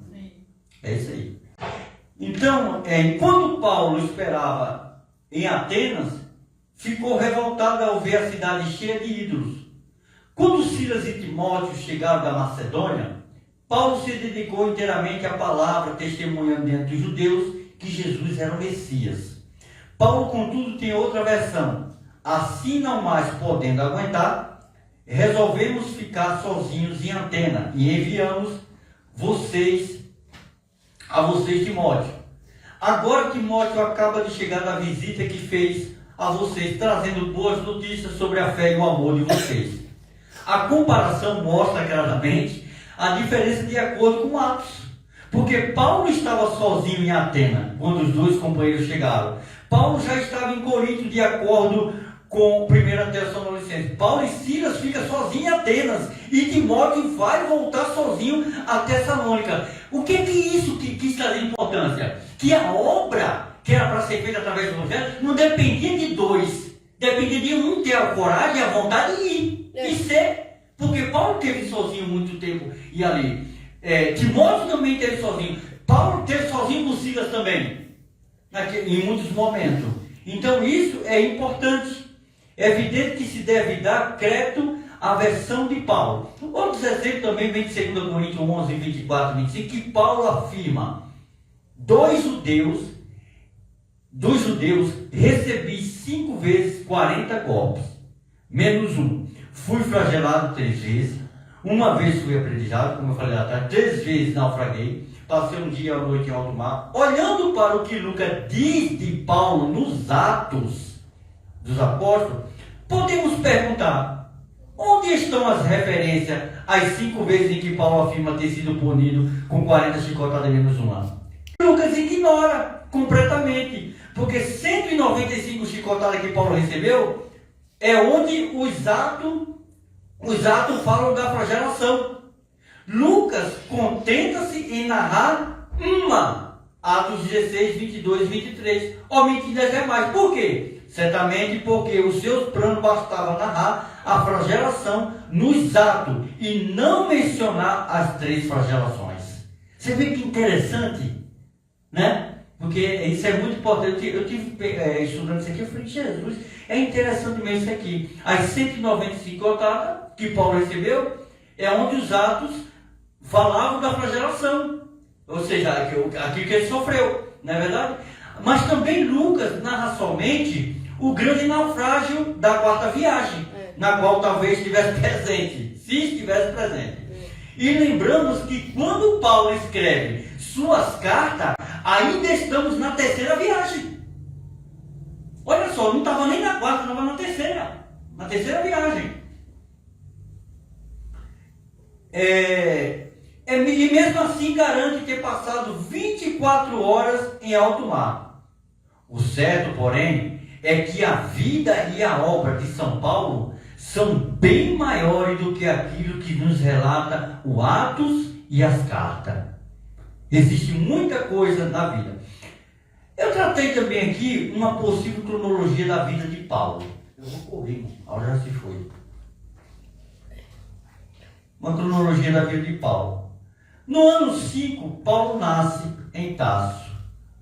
É isso aí. Então, enquanto Paulo esperava em Atenas, ficou revoltado ao ver a cidade cheia de ídolos. Quando Silas e Timóteo chegaram da Macedônia, Paulo se dedicou inteiramente à palavra, testemunhando diante dos judeus que Jesus era o Messias. Paulo, contudo, tem outra versão. Assim, não mais podendo aguentar, resolvemos ficar sozinhos em Atenas e enviamos a vocês, Timóteo. Agora Timóteo acaba de chegar da visita que fez a vocês, trazendo boas notícias sobre a fé e o amor de vocês. A comparação mostra claramente a diferença de acordo com Atos, Porque Paulo estava sozinho em Atenas, quando os dois companheiros chegaram. Paulo já estava em Corinto, de acordo com 1 Tessalonicenses. Paulo e Silas ficam sozinhos em Atenas. E Timóteo vai voltar sozinho a Tessalônica. O que isso quis trazer importância? Que a obra que era para ser feita através do Evangelho não dependia de dois. Dependia de um ter a coragem e a vontade de ir. E ser. Porque Paulo teve sozinho muito tempo e ali. Timóteo também teve sozinho. Paulo teve sozinho com Silas também. Em muitos momentos. Então isso é importante. É evidente que se deve dar crédito à versão de Paulo. Outros exemplos também vem de 2 Coríntios 11, 24 e 25, que Paulo afirma: dos judeus recebi 5 vezes 40 golpes, menos um. Fui flagelado 3 vezes, uma vez fui apredejado, como eu falei lá atrás, 3 vezes naufraguei, passei um dia e uma noite em alto mar. Olhando para o que Lucas diz de Paulo nos Atos dos Apóstolos, podemos perguntar: onde estão as referências às 5 vezes em que Paulo afirma ter sido punido com 40 chicotadas menos uma? Lucas ignora completamente, porque 195 chicotadas que Paulo recebeu é onde os atos falam da flagelação. Lucas contenta-se em narrar uma, Atos 16, 22 e 23, omitindo as demais. Por quê? Certamente porque os seus planos bastava narrar a flagelação nos atos e não mencionar as 3 flagelações. Você vê que interessante, né? Porque isso é muito importante. Eu tive estudando isso aqui, eu falei: Jesus, é interessante mesmo isso aqui. As 195 chicotadas que Paulo recebeu é onde os atos falavam da flagelação, ou seja, aquilo que ele sofreu, não é verdade? Mas também Lucas narra somente o grande naufrágio da 4ª viagem, na qual talvez estivesse presente, se estivesse presente. E lembramos que quando Paulo escreve suas cartas, ainda estamos na 3ª viagem. Olha só, não estava nem na 4ª, estava na 3ª viagem. E mesmo assim garante ter passado 24 horas em alto mar. O certo, porém, é que a vida e a obra de São Paulo são bem maiores do que aquilo que nos relata o Atos e as cartas. Existe muita coisa na vida. Eu tratei também aqui uma possível cronologia da vida de Paulo. Eu vou correr, a hora já se foi. Uma cronologia da vida de Paulo. No ano 5, Paulo nasce em Tarso.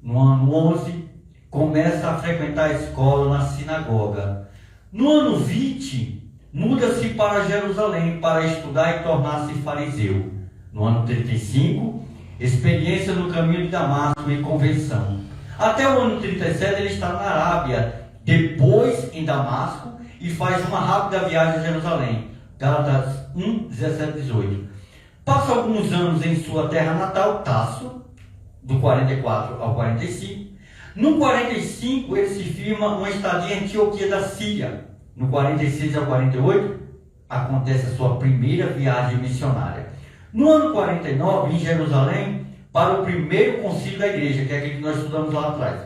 No ano 11, começa a frequentar a escola na sinagoga. No ano 20, muda-se para Jerusalém para estudar e tornar-se fariseu. No ano 35, experiência no caminho de Damasco e conversão. Até o ano 37 ele está na Arábia, depois em Damasco, e faz uma rápida viagem a Jerusalém. Gálatas 1, 17 e 18. Passa alguns anos em sua terra natal, Tarso, do 44 ao 45. No 45 ele se firma uma estadia em Antioquia da Síria. No 46 ao 48 acontece a sua primeira viagem missionária. No ano 49, em Jerusalém, para o primeiro concílio da igreja, que é aquele que nós estudamos lá atrás.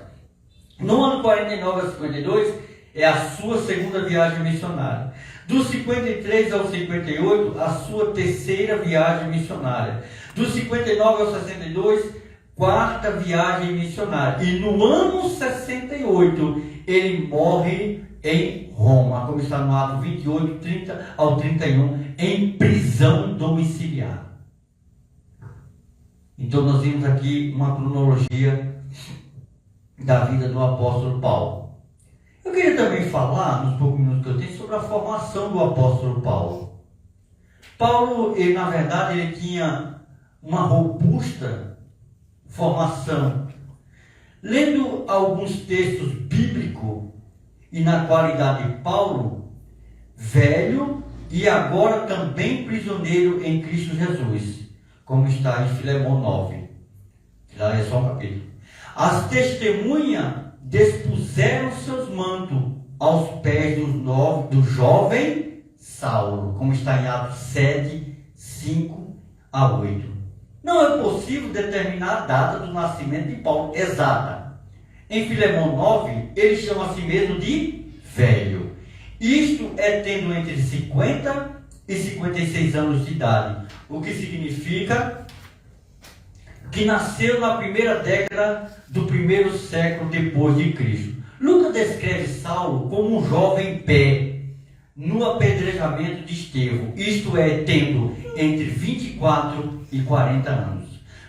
No ano 49 a 52, é a sua segunda viagem missionária. Dos 53 ao 58, a sua terceira viagem missionária. Dos 59 ao 62, quarta viagem missionária. E no ano 68, ele morre em Roma, como está no ato 28, 30 ao 31, em prisão domiciliar. Então nós vimos aqui uma cronologia da vida do apóstolo Paulo. Eu queria também falar, nos poucos minutos que eu tenho, sobre a formação do apóstolo Paulo. Paulo, ele, na verdade, ele tinha uma robusta formação. Lendo alguns textos bíblicos, e na qualidade de Paulo, velho e agora também prisioneiro em Cristo Jesus, como está em Filemão 9. Lá é só um capítulo. As testemunhas despuseram seus mantos aos pés do jovem Saulo, como está em Atos 7, 5 a 8. Não é possível determinar a data do nascimento de Paulo exata. Em Filemão 9, ele chama a si mesmo de velho. Isto é tendo entre 50 e 56 anos de idade, o que significa que nasceu na primeira década do primeiro século depois de Cristo. Lucas descreve Saulo como um jovem em pé no apedrejamento de Estevão, isto é, tendo entre 24 e 40 anos.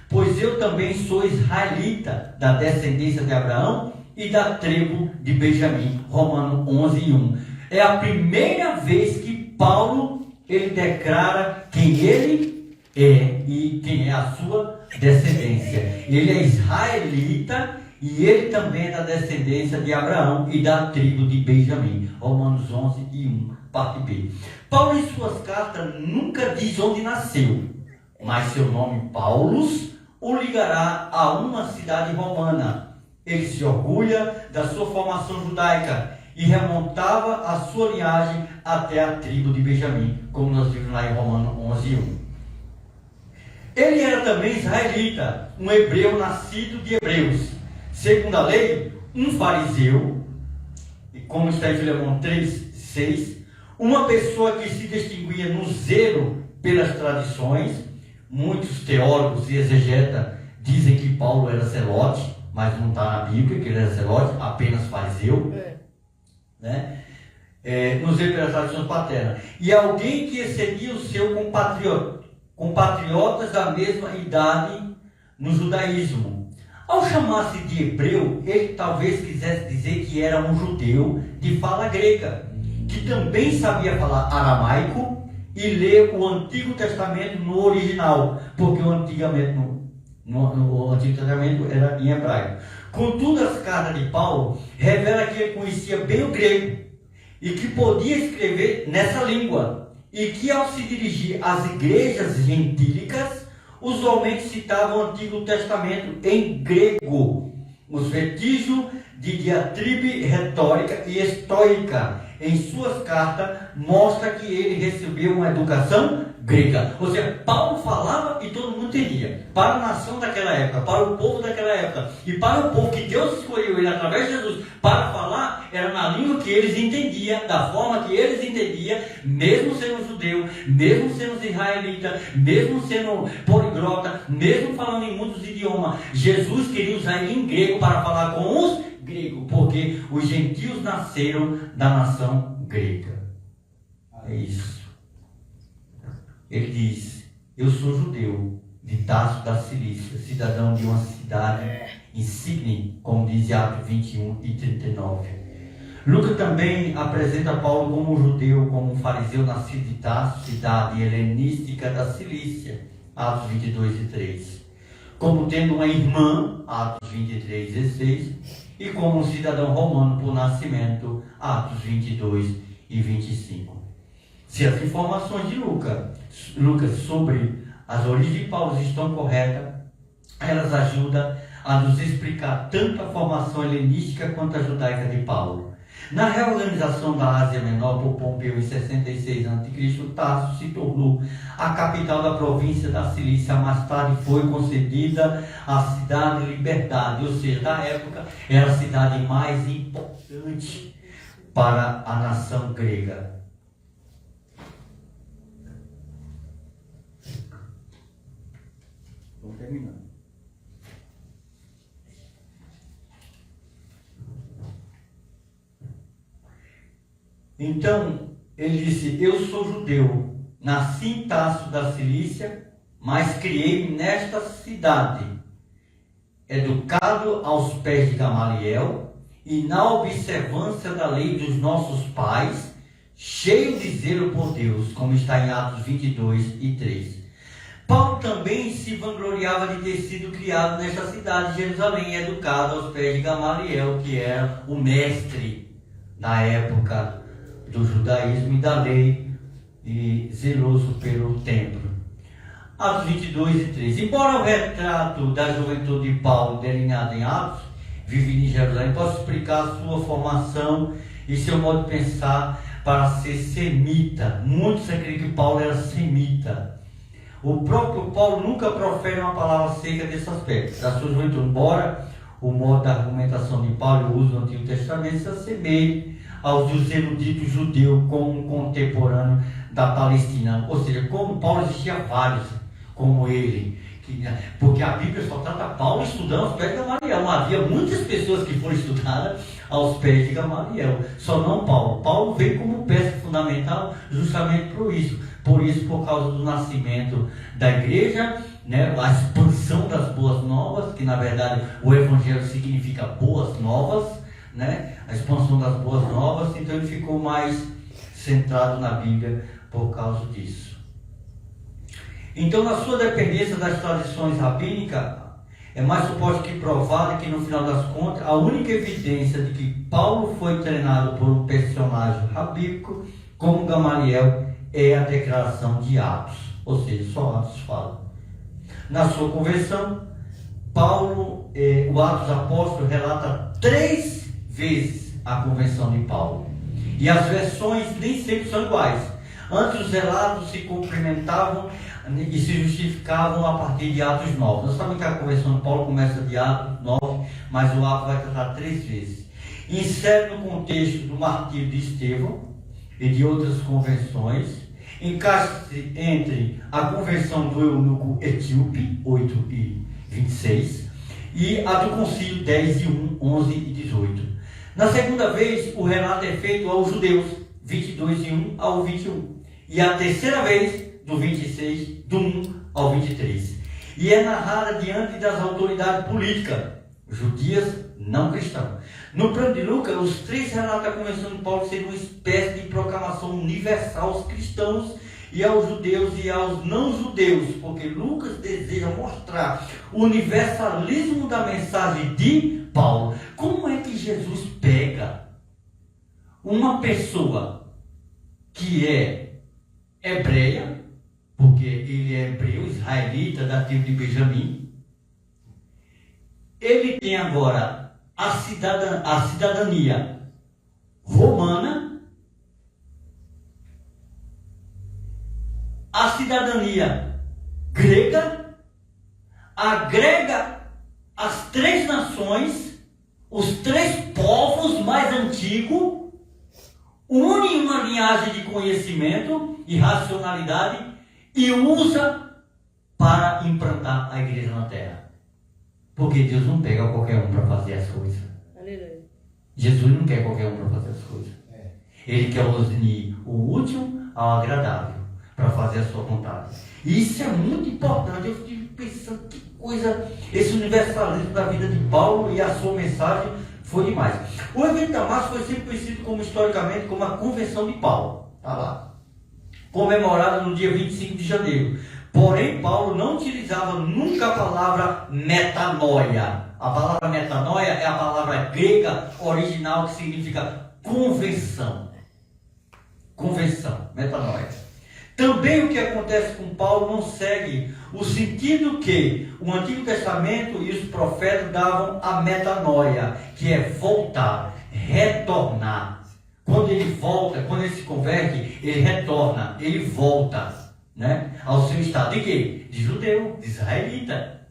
Pois eu também sou israelita, da descendência de Abraão e da tribo de Benjamim. Romanos 11:1. É a primeira vez que Paulo ele declara quem ele é e quem é a sua descendência. Ele é israelita e ele também é da descendência de Abraão e da tribo de Benjamim. Romanos 11:1, parte B. Paulo em suas cartas nunca diz onde nasceu, mas seu nome Paulus o ligará a uma cidade romana. Ele se orgulha da sua formação judaica e remontava a sua linhagem até a tribo de Benjamim, como nós vimos lá em Romanos 11:1. Ele era também israelita, um hebreu nascido de hebreus. Segundo a lei, um fariseu, e como está em Filemão 3:6, uma pessoa que se distinguia no zelo pelas tradições. Muitos teólogos e exegetas dizem que Paulo era zelote, mas não está na Bíblia que ele era zelote, apenas fariseu. Né? No zelo pelas tradições paternas. E alguém que excedia o seu compatriotas da mesma idade no judaísmo. Ao chamar-se de hebreu, ele talvez quisesse dizer que era um judeu de fala grega, que também sabia falar aramaico e ler o Antigo Testamento no original, porque o Antigo Testamento era em hebraico. Contudo, as cartas de Paulo revelam que ele conhecia bem o grego e que podia escrever nessa língua, e que ao se dirigir às igrejas gentílicas, usualmente citava o Antigo Testamento em grego. Os vestígios de diatribe retórica e estoica em suas cartas mostra que ele recebeu uma educação grega. Ou seja, Paulo falava e todo mundo entendia. Para a nação daquela época, para o povo daquela época e para o povo que Deus escolheu ele através de Jesus para falar, era na língua que eles entendiam, da forma que eles entendiam, mesmo sendo judeu, mesmo sendo israelita, mesmo sendo poliglota, mesmo falando em muitos idiomas. Jesus queria usar ele em grego para falar com os gregos, porque os gentios nasceram da nação grega. É isso. Ele diz: eu sou judeu, de Tarso da Cilícia, cidadão de uma cidade insigne, como diz Atos 21:39. Lucas também apresenta Paulo como um judeu, como um fariseu nascido de Tarso, cidade helenística da Cilícia, Atos 22:3. Como tendo uma irmã, Atos 23:16, e como um cidadão romano por nascimento, Atos 22:25. Se as informações de Lucas sobre as origens de Paulo estão corretas, elas ajudam a nos explicar tanto a formação helenística quanto a judaica de Paulo. Na reorganização da Ásia Menor por Pompeu em 66 a.C., Tarso se tornou a capital da província da Cilícia. Mais tarde foi concedida a cidade de Liberdade, ou seja, da época era a cidade mais importante para a nação grega. Estou terminando. Então, ele disse: eu sou judeu, nasci em Tarso da Cilícia, mas criei-me nesta cidade, educado aos pés de Gamaliel e na observância da lei dos nossos pais, cheio de zelo por Deus, como está em Atos 22:3. Paulo também se vangloriava de ter sido criado nesta cidade de Jerusalém, educado aos pés de Gamaliel, que era o mestre da época do judaísmo e da lei, e zeloso pelo templo. Atos 22:3. Embora o retrato da juventude de Paulo, delineado em Atos, vive em Jerusalém, posso explicar a sua formação e seu modo de pensar para ser semita. Muitos acreditam que Paulo era semita. O próprio Paulo nunca profere uma palavra seca desse aspecto. Da sua juventude, embora o modo da argumentação de Paulo e o uso do Antigo Testamento se assemelhe aos dos eruditos judeus como um contemporâneo da Palestina. Ou seja, como Paulo, existia vários como ele. Porque a Bíblia só trata Paulo estudando aos pés de Gamaliel. Não havia muitas pessoas que foram estudadas aos pés de Gamaliel, só não Paulo. Paulo veio como peça fundamental justamente por isso, por causa do nascimento da igreja, né? A expansão das boas novas, que na verdade o evangelho significa boas novas, né? A expansão das boas novas, então ele ficou mais centrado na Bíblia por causa disso. Então, na sua dependência das tradições rabínicas, é mais suposto que provado que, no final das contas, a única evidência de que Paulo foi treinado por um personagem rabínico, como Gamaliel, é a declaração de Atos. Ou seja, só Atos fala. Na sua conversão, Paulo, o Atos Apóstolos relata 3 vezes a conversão de Paulo. E as versões nem sempre são iguais. Antes os relatos se complementavam e se justificavam a partir de Atos 9. Nós sabemos que a conversão de Paulo começa de Atos 9, mas o Atos vai tratar 3 vezes. Insere no contexto do martírio de Estevão e de outras conversões, encaixa-se entre a conversão do eunuco etíope, 8 e 26, e a do concílio 10 e 1, 11 e 18. Na segunda vez, o relato é feito aos judeus, 22 e 1 ao 21. E a terceira vez, do 26, do 1 ao 23. E é narrada diante das autoridades políticas, judias não cristãs. No plano de Lucas, os 3 relatos da conversão de Paulo seriam uma espécie de proclamação universal aos cristãos e aos judeus e aos não-judeus, porque Lucas deseja mostrar o universalismo da mensagem de Paulo. Como é que Jesus pega uma pessoa que é hebreia, porque ele é hebreu, israelita, da tribo de Benjamim. Ele tem agora a cidadania romana, a cidadania grega, agrega as 3 nações, os 3 povos mais antigos, une uma linhagem de conhecimento e racionalidade e usa para implantar a igreja na terra. Porque Deus não pega qualquer um para fazer as coisas. Aleluia. Jesus não quer qualquer um para fazer as coisas. Ele quer unir o útil ao agradável para fazer a sua vontade. E isso é muito importante. Eu estive pensando que coisa, esse universalismo da vida de Paulo e a sua mensagem foi demais. O evento da Damasco foi sempre conhecido como, historicamente, como a conversão de Paulo. Está lá. Comemorado no dia 25 de janeiro. Porém, Paulo não utilizava nunca a palavra metanoia. A palavra metanoia é a palavra grega original que significa conversão. Conversão, metanoia. Também o que acontece com Paulo não segue o sentido que o Antigo Testamento e os profetas davam a metanoia, que é voltar, retornar. Quando ele volta, quando ele se converte, ele retorna, ele volta, né, ao seu estado de quê? De judeu, de israelita,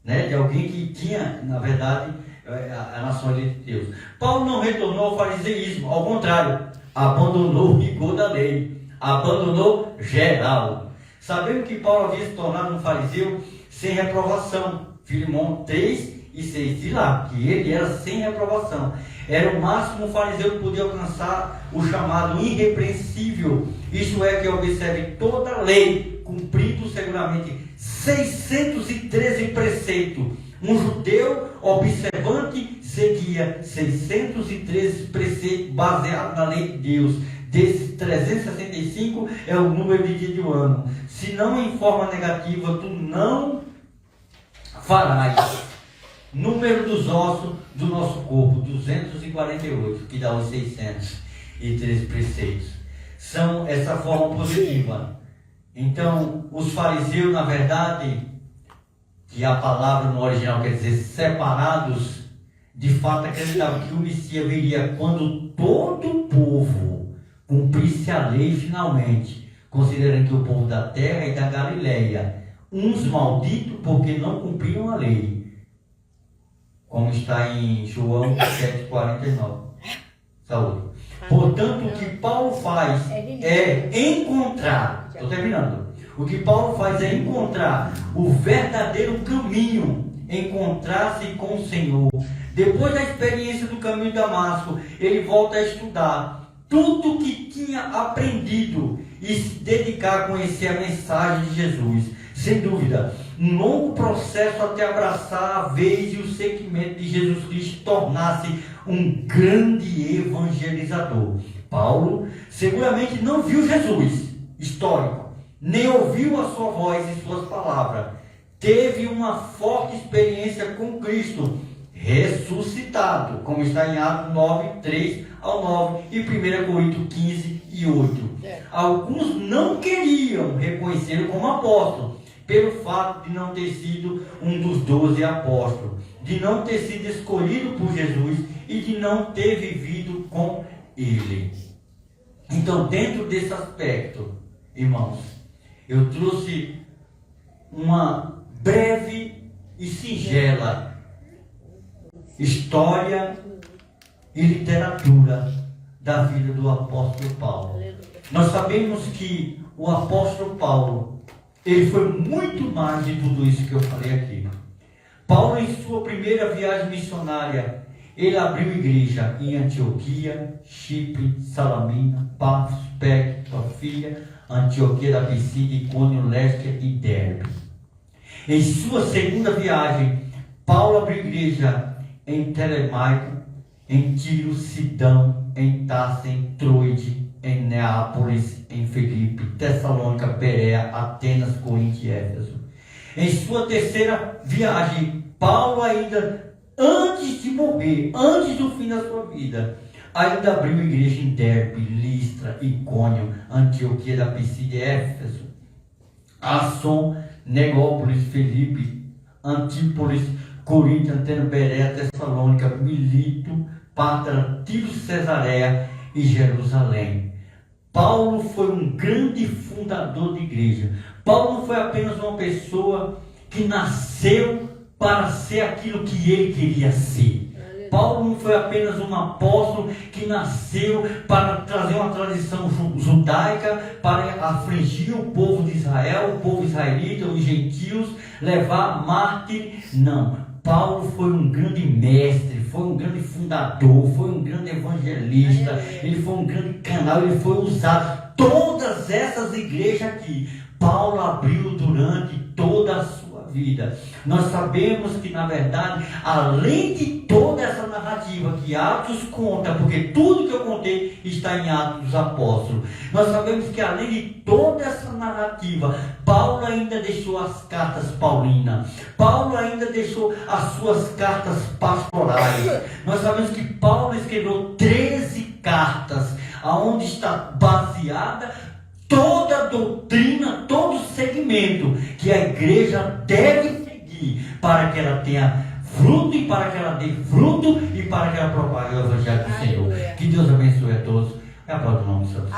né, de alguém que tinha, na verdade, a nação de Deus. Paulo não retornou ao fariseísmo, ao contrário, abandonou o rigor da lei, abandonou geral. Sabemos que Paulo havia se tornado um fariseu sem reprovação. Filemão 3 e 6 diz lá que ele era sem reprovação. Era o máximo um fariseu podia alcançar o chamado irrepreensível. Isto é, que observe toda a lei, cumprindo seguramente 613 preceitos. Um judeu observante seguia 613 preceitos baseados na lei de Deus. Desses 365 é o número de dia do ano. Se não em forma negativa, tu não farás. Número dos ossos do nosso corpo, 248, que dá os 613 preceitos. São essa forma positiva. Então, os fariseus, na verdade, que a palavra no original quer dizer separados, de fato acreditavam que o Messias viria quando todo o povo cumprisse a lei finalmente, considerando que o povo da terra e da Galileia uns malditos porque não cumpriram a lei. Como está em João 7,49. Saúde. Portanto, o que Paulo faz é encontrar, estou terminando, o que Paulo faz é encontrar o verdadeiro caminho, encontrar-se com o Senhor. Depois da experiência do caminho de Damasco, ele volta a estudar tudo o que tinha aprendido e se dedicar a conhecer a mensagem de Jesus. Sem dúvida, um longo processo até abraçar a vez e o seguimento de Jesus Cristo, tornar-se um grande evangelizador. Paulo seguramente não viu Jesus histórico, nem ouviu a sua voz e suas palavras. Teve uma forte experiência com Cristo ressuscitado, como está em Atos 9, 3 ao 9 e 1 Coríntios 15 e 8. Alguns não queriam reconhecê-lo como apóstolo, pelo fato de não ter sido um dos 12 apóstolos, de não ter sido escolhido por Jesus e de não ter vivido com ele. Então, dentro desse aspecto, irmãos, eu trouxe uma breve e singela história e literatura da vida do apóstolo Paulo. Nós sabemos que o apóstolo Paulo, ele foi muito mais de tudo isso que eu falei aqui. Paulo, em sua primeira viagem missionária, ele abriu igreja em Antioquia, Chipre, Salamina, Pafos, Perge, Pafília, Antioquia da Pisídia, Icônio, Léstia e Derbe. Em sua segunda viagem, Paulo abriu igreja em Telemaico, em Tiro, Sidão, em Tarso, em Troide, em Neápolis, em Filipe, Tessalônica, Berea, Atenas, Corinto e Éfeso. Em sua terceira viagem, Paulo ainda, antes de morrer, antes do fim da sua vida, ainda abriu igreja em Derbe, Listra, Icônio, Antioquia da Pisídia, Éfeso, Asson, Negópolis, Filipe, Antípolis, Corinto, Antena, Berea, Tessalônica, Milito, Pátara, Tiro, Cesareia e Jerusalém. Paulo foi um grande fundador de igreja. Paulo não foi apenas uma pessoa que nasceu para ser aquilo que ele queria ser. Paulo não foi apenas um apóstolo que nasceu para trazer uma tradição judaica, para afligir o povo de Israel, o povo israelita, os gentios, levar mártir. Não. Paulo foi um grande mestre, foi um grande fundador, foi um grande evangelista, ele foi um grande canal, ele foi usado. Todas essas igrejas aqui, Paulo abriu durante toda a sua vida. Nós sabemos que, na verdade, além de toda essa narrativa que Atos conta, porque tudo que eu contei está em Atos dos Apóstolos, nós sabemos que, além de toda essa narrativa, Paulo ainda deixou as cartas paulinas, Paulo ainda deixou as suas cartas pastorais. Nós sabemos que Paulo escreveu 13 cartas, aonde está baseada toda a doutrina, todo o segmento que a igreja deve seguir para que ela tenha fruto, e para que ela dê fruto, e para que ela propague o evangelho do Senhor. Que Deus abençoe a todos. É a palavra do nome do Senhor.